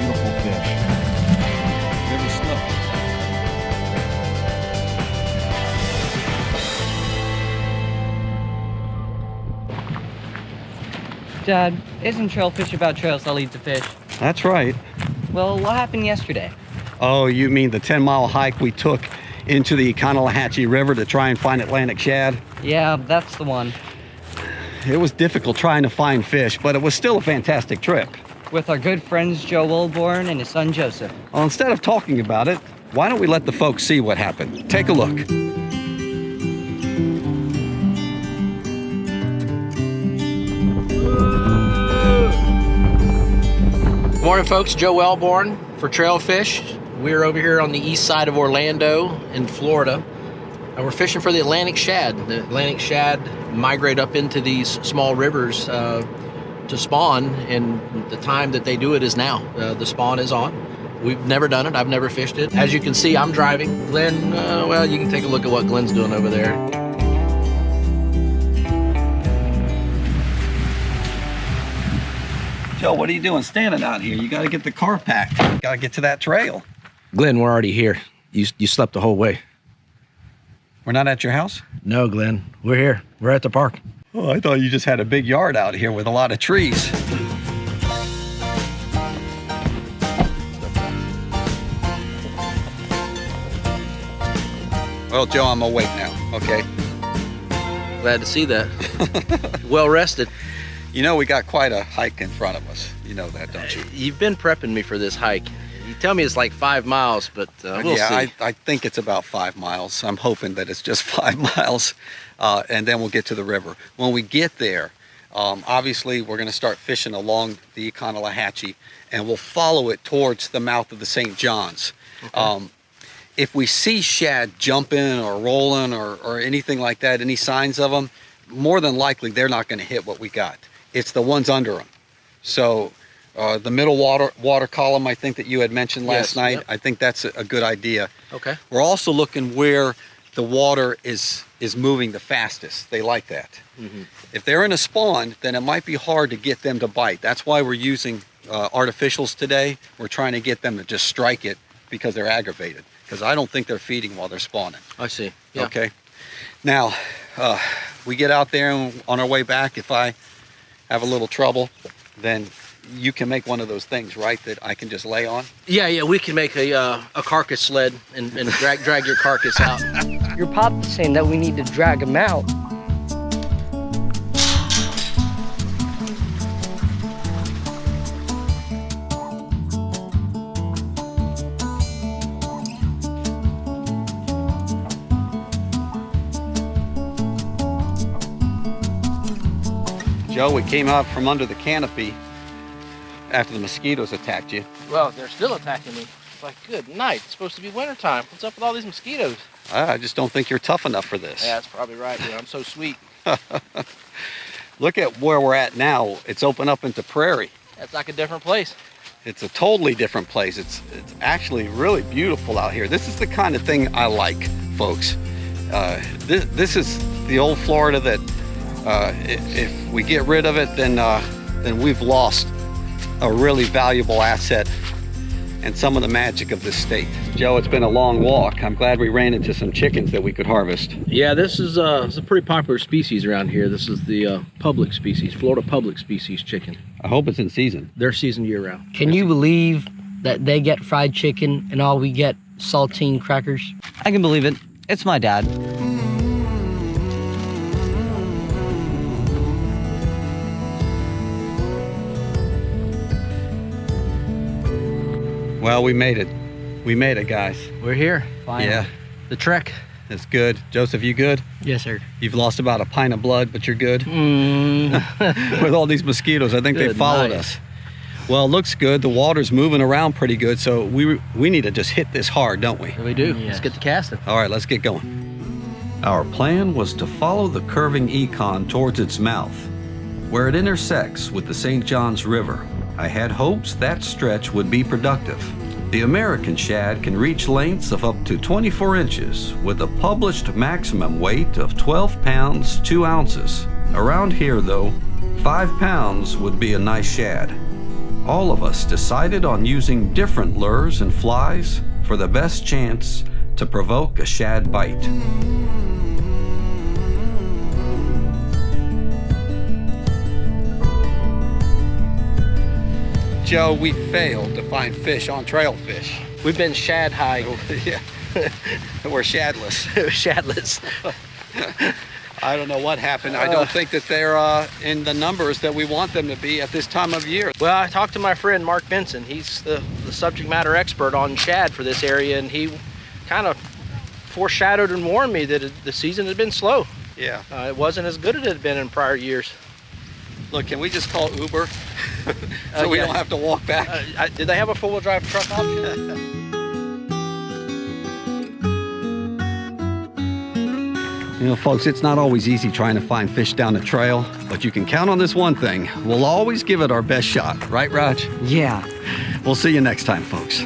beautiful fish. Very slow. Dad, isn't Trailfish about trails that lead to fish? That's right. Well, what happened yesterday? Oh, you mean the 10-mile hike we took into the Econlockhatchee River to try and find Atlantic shad? Yeah, that's the one. It was difficult trying to find fish, but it was still a fantastic trip. With our good friends Joe Welbourn and his son Joseph. Well, instead of talking about it, why don't we let the folks see what happened? Take a look. Morning folks, Joe Welbourn for Trailfish. We're over here on the east side of Orlando in Florida, and we're fishing for the Atlantic shad. The Atlantic shad migrate up into these small rivers to spawn, and the time that they do it is now. The spawn is on. We've never done it, I've never fished it. As you can see, I'm driving. Glen, well, you can take a look at what Glen's doing over there. Joe, what are you doing standing out here? You got to get the car packed. You got to get to that trail. Glen, we're already here. You slept the whole way. We're not at your house? No, Glen, we're here. We're at the park. Oh, I thought you just had a big yard out here with a lot of trees. Well, Joe, I'm awake now, okay? Glad to see that. Well rested. You know, we got quite a hike in front of us. You know that, don't you? You've been prepping me for this hike. You tell me it's like 5 miles, but we'll see. I think it's about 5 miles. I'm hoping that it's just 5 miles, and then we'll get to the river. When we get there, obviously we're going to start fishing along the Econlockhatchee, and we'll follow it towards the mouth of the St. John's. Okay. If we see shad jumping or rolling or anything like that, any signs of them, more than likely they're not going to hit what we got. It's the ones under them. So the middle water column, I think that you had mentioned last night, yep. I think that's a good idea. Okay. We're also looking where the water is moving the fastest. They like that. Mm-hmm. If they're in a spawn, then it might be hard to get them to bite. That's why we're using artificials today. We're trying to get them to just strike it because they're aggravated. Because I don't think they're feeding while they're spawning. I see. Yeah. Okay. Now, we get out there, and on our way back, if I have a little trouble, then you can make one of those things, right, that I can just lay on? Yeah, we can make a carcass sled and drag your carcass out. Your pop is saying that we need to drag him out. Joe, we came out from under the canopy after the mosquitoes attacked you. Well, they're still attacking me. It's like, good night. It's supposed to be wintertime. What's up with all these mosquitoes? I just don't think you're tough enough for this. Yeah, that's probably right, dude. I'm so sweet. Look at where we're at now. It's open up into prairie. That's like a different place. It's a totally different place. It's actually really beautiful out here. This is the kind of thing I like, folks. This is the old Florida that if we get rid of it, then we've lost a really valuable asset and some of the magic of this state. Joe, it's been a long walk. I'm glad we ran into some chickens that we could harvest. Yeah, this is a pretty popular species around here. This is the public species, Florida public species chicken. I hope it's in season. They're season year-round. Can you believe that they get fried chicken and all we get saltine crackers? I can believe it. It's my dad. Well, we made it. We made it, guys. We're here. Finally. Yeah. The trek. It's good. Joseph, you good? Yes, sir. You've lost about a pint of blood, but you're good? With all these mosquitoes, I think they followed us. Well, it looks good. The water's moving around pretty good, so we need to just hit this hard, don't we? We do. Yes. Let's get the casting. All right, let's get going. Our plan was to follow the curving Econ towards its mouth, where it intersects with the St. Johns River. I had hopes that stretch would be productive. The American shad can reach lengths of up to 24 inches with a published maximum weight of 12 pounds, 2 ounces. Around here, though, 5 pounds would be a nice shad. all of us decided on using different lures and flies for the best chance to provoke a shad bite. Joe, we failed to find fish on Trailfish. We've been shad high. Yeah, we're shadless. Shadless. I don't know what happened. I don't think that they're in the numbers that we want them to be at this time of year. Well, I talked to my friend Mark Benson. He's the subject matter expert on shad for this area, and he kind of foreshadowed and warned me that the season had been slow. Yeah. It wasn't as good as it had been in prior years. Look, can we just call Uber so we yeah. don't have to walk back? Did they have a four-wheel drive truck option? You know, folks, it's not always easy trying to find fish down the trail, but you can count on this one thing. We'll always give it our best shot. Right, Raj? Yeah. We'll see you next time, folks.